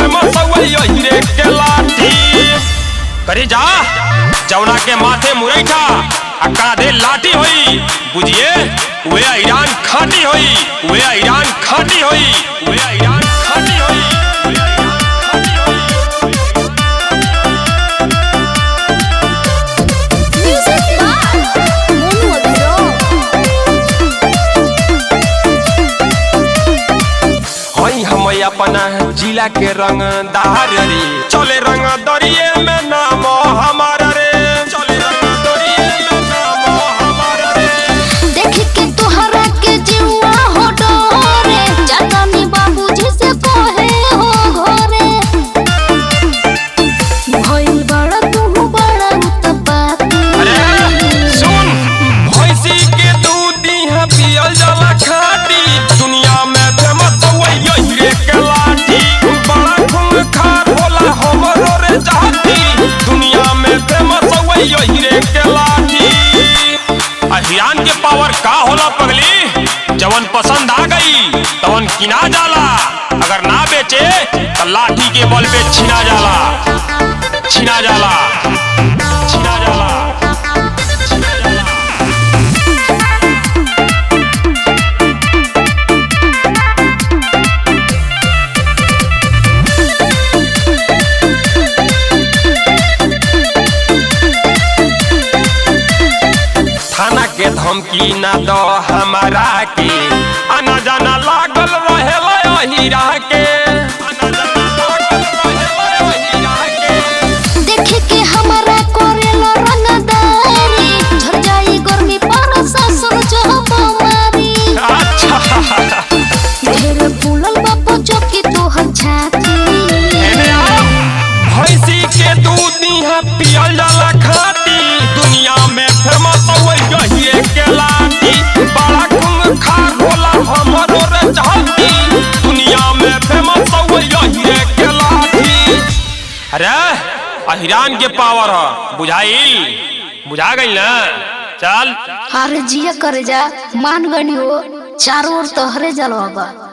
Famous यही रे के लाठी। करे जा जौना के माथे मुरैठा आ कांधे लाठी होई, बुझिए वे ईरान खाटी होई, वे ईरान खाटी होई, वे ईरान खाटी होई। अपना जिला के रंगदार रे चले रंग दरिये में नाम हमारा रे, चले रंग दरिये में नाम हमारा रे। देख के तोहरा के जीवा हो डोरे जाता नी बाबूजी से कहे हो घरे। भइल बड़ा तू बड़ा उत्पाती। अरे सुन भैंसी के दूध यहाँ पियल जाला खाटी, दुनिया में फेमस यही रे के लाठी। बड़ा खूंखार होला हमरो रे जाती, दुनिया में फेमस यही रे के लाठी। हिरान के पावर का होला पगली, जवन पसंद आ गई तवन किना जाला, अगर ना बेचे तो लाठी के बल पे छिना जाला, छिना जाला, छिना जाला। थाना के धमकी ना दो हमारा के, आना जाना लागल रहेला हीरा के, आना जाना लागल रहेला हीरा के। देख के हमारा करेला रंगदारी, झड़ जाई गर्मी पर ससुर जो बमारी। अच्छा ढेर फूलल बापो चौकी तोहर छाती। भैंसी के दूध यहाँ पियल जाला खाटी, दुनिया में फेमस यही के लाठी। बड़ा खूंखार होला हमरो रे जाती, दुनिया में फेमस यही के लाठी। अरे हिरान के पावर है, बुझाइल बुझा गई ना। चल अरे जिया करे जा मान गनी हो, चारों ओर तोहरे जलवा बा।